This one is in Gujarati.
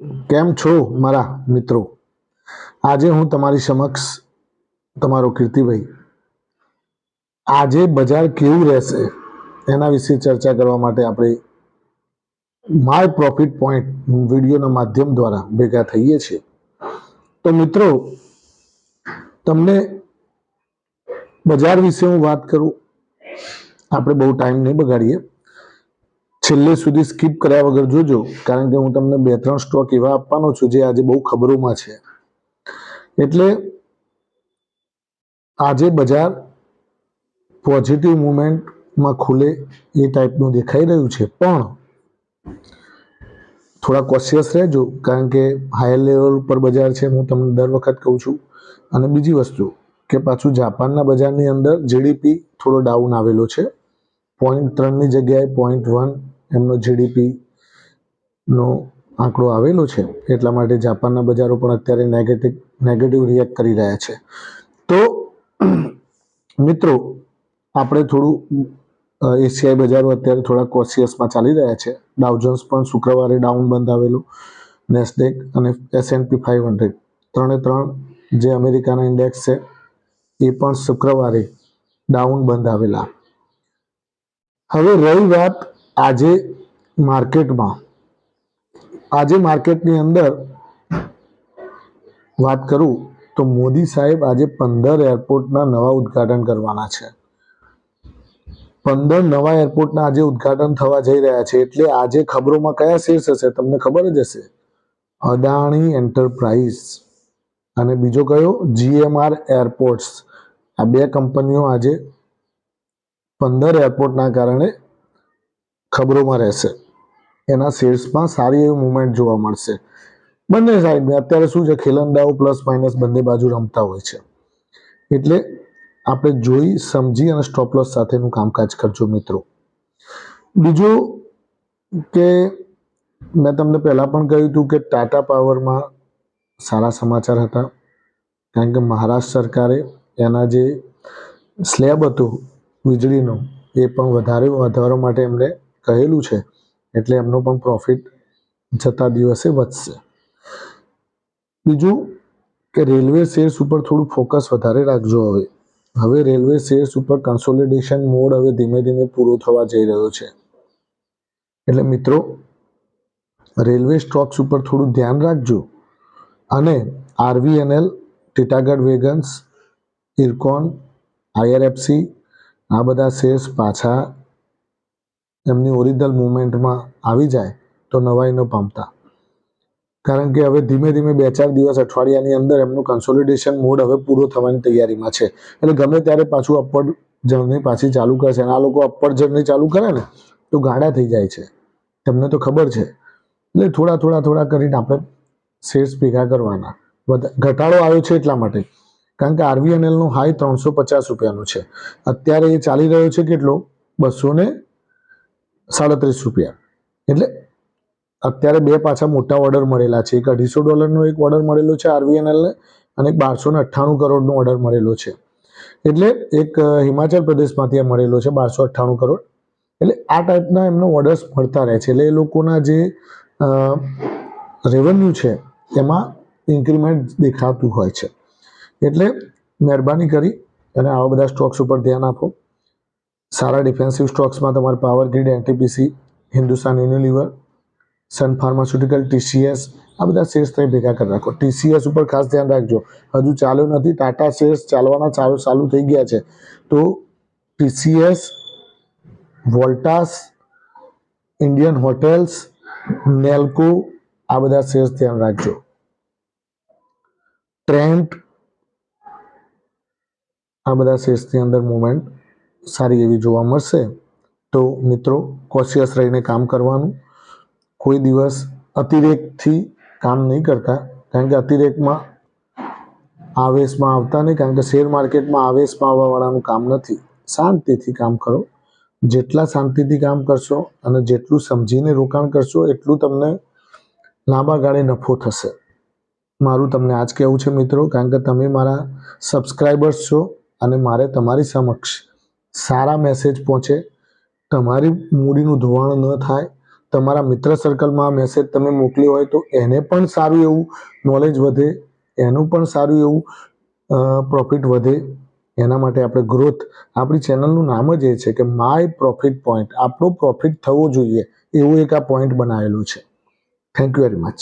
કેમ છો મારા મિત્રો? આજે હું તમારી સમક્ષ તમારો કીર્તિભાઈ આજે બજાર કેવું રહેશે એના વિશે ચર્ચા કરવા માટે આપણે માય પ્રોફિટ પોઈન્ટ વિડીયોના માધ્યમ દ્વારા ભેગા થઈએ છીએ. તો મિત્રો, તમને બજાર વિશે હું વાત કરું, આપણે બહુ ટાઈમ નહીં બગાડીએ, છેલ્લે સુધી સ્કીપ કર્યા વગર જોજો, કારણ કે હું તમને 2-3 સ્ટોક એવા આપવાનો છું જે આજે બહુ ખબરોમાં છે. એટલે આજે બજાર પોઝિટિવ મુવમેન્ટમાં ખુલે એ ટાઈપનું દેખાઈ રહ્યું છે, પણ થોડા કોશિયસ રહેજો, કારણ કે હાયર લેવલ પર બજાર છે, હું તમને દર વખત કહું છું. અને બીજી વસ્તુ કે પાછું જાપાનના બજારની અંદર જીડીપી થોડો ડાઉન આવેલો છે. 0.3ની જગ્યાએ 0.1 એમનો જીડીપીનો આંકડો આવેલો છે. એટલા માટે જાપાનના બજારો પણ અત્યારે નેગેટિવ રિએક્ટ કરી રહ્યા છે. તો મિત્રો, આપણે થોડું એશિયાઈ બજારો અત્યારે થોડા કોશિયસમાં ચાલી રહ્યા છે. ડાઉ જોન્સ પણ શુક્રવારે ડાઉન બંધ આવેલું, નેસ્ડેક અને S&P 500 ત્રણે જે અમેરિકાના ઇન્ડેક્સ છે એ પણ શુક્રવારે ડાઉન બંધ આવેલા. હવે રહી વાત આજે માર્કેટની અંદર વાત કરું તો મોદી સાહેબ આજે 15 એરપોર્ટના નવા ઉદ્ઘાટન કરવાના છે. 15 નવા એરપોર્ટના આજે ઉદ્ઘાટન થવા જઈ રહ્યા છે. એટલે આજે ખબરોમાં કયા શેર્સ હશે તમને ખબર જ હશે. અદાણી એન્ટરપ્રાઇઝ અને બીજો કયો GMR એરપોર્ટ્સ. આ બે કંપનીઓ આજે 15 એરપોર્ટના કારણે ખબરોમાં રહેશે. એના શેર્સમાં સારી એવી મુવમેન્ટ જોવા મળશે. બંને સાઈડને અત્યારે શું છે, ખેલંદાઓ પ્લસ માઇનસ બંને બાજુ રમતા હોય છે. એટલે આપણે જોઈ સમજી અને સ્ટોપ લોસ સાથેનું કામકાજ કરજો મિત્રો. બીજું કે મેં તમને પહેલાં પણ કહ્યું હતું કે ટાટા પાવરમાં સારા સમાચાર હતા, કારણ કે મહારાષ્ટ્ર સરકારે એના જે સ્લેબ હતું વીજળીનો એ પણ વધારવા માટે એમણે કહેલું છે. એટલે એમનો પણ પ્રોફિટ જતા દિવસે વધશે. બીજું કે રેલવે શેર્સ ઉપર થોડું ફોકસ વધારે રાખજો. હવે રેલવે શેર્સ ઉપર કન્સોલિડેશન મોડ હવે ધીમે ધીમે પૂરો થવા જઈ રહ્યો છે. એટલે મિત્રો, રેલવે સ્ટોક્સ ઉપર થોડું ધ્યાન રાખજો. અને RVNL, ટીટાગઢ વેગન્સ, ઇરકોન, IRFC આ બધા શેર્સ પાછા એમની ઓરિજિનલ મુવમેન્ટમાં આવી જાય તો નવાઈ ન પામતા, કારણ કે હવે ધીમે ધીમે 2-4 દિવસ અઠવાડિયાની અંદર એમનું કન્સોલિડેશન મોડ હવે પૂરો થવાની તૈયારીમાં છે. એટલે ગમે ત્યારે પાછું અપવર્ડ જર્ની પાછી ચાલુ કરશે. અને આ લોકો અપવર્ડ જર્ની ચાલુ કરે ને તો ગાડા થઈ જાય છે, તમને તો ખબર છે. એટલે થોડા કરીને આપણે શેર્સ ભેગા કરવાના. ઘટાડો આવ્યો છે એટલા માટે, કારણ કે RVNLનો હાઈ 350 રૂપિયાનો છે. અત્યારે એ ચાલી રહ્યો છે કેટલો? 237 રૂપિયા. એટલે અત્યારે બે પાછા મોટા ઓર્ડર મળેલા છે. એક $250નો એક ઓર્ડર મળેલો છે RVNLને, અને 1298 કરોડનો ઓર્ડર મળેલો છે. એટલે એક હિમાચલ પ્રદેશમાંથી મળેલો છે 1298 કરોડ. એટલે આ ટાઈપના એમનો ઓર્ડર્સ મળતા રહે છે. એટલે એ લોકોના જે રેવન્યુ છે એમાં ઇન્ક્રીમેન્ટ દેખાતું હોય છે. એટલે મહેરબાની કરી અને આવા બધા સ્ટોક્સ ઉપર ધ્યાન આપો. સારા ડિફેન્સિવ સ્ટોક્સમાં તમારે power grid, NTPC, Hindustan Unilever, Sun pharmaceutical, TCS આ બધા શેર્સ તમે ભેગા કરી રાખો. TCS ઉપર ખાસ ધ્યાન રાખજો, હજુ ચાલ્યો નથી. ટાટા શેર્સ ચાલવાના ચાલુ થઈ ગયા છે. તો TCS, Voltas, Indian hotels, Nelco આ બધા શેર્સ ધ્યાન રાખજો. ટ્રેન્ટ આ બધા શેર્સની અંદર મુવમેન્ટ સારી એવી જોવા મળશે. તો મિત્રો, કોશિયસ રહીને કામ કરવાનું. કોઈ દિવસ અતિરેકથી કામ નહીં કરતા, કારણ કે અતિરેકમાં આવેશમાં આવતા નહીં, કારણ કે શેર માર્કેટમાં આવેશમાં આવવાવાળાનું કામ નથી. શાંતિથી કામ કરો. જેટલા શાંતિથી કામ કરશો અને જેટલું સમજીને રોકાણ કરશો એટલું તમને લાંબા ગાળે નફો થશે. મારું તમને આજ કહેવું છે મિત્રો, કારણ કે તમે મારા સબસ્ક્રાઈબર્સ છો અને મારે તમારી સમક્ષ સારા મેસેજ પહોંચે, તમારી મૂડીનું ધોવાણ ન થાય, તમારા મિત્ર સર્કલમાં મેસેજ તમે મોકલ્યો હોય તો એને પણ સારું એવું નોલેજ વધે, એનું પણ સારું એવું પ્રોફિટ વધે. એના માટે આપણે ગ્રોથ, આપણી ચેનલનું નામ જ એ છે કે માય પ્રોફિટ પોઈન્ટ, આપણો પ્રોફિટ થવો જોઈએ એવું એક આ પોઈન્ટ બનાવેલું છે. Thank you very much.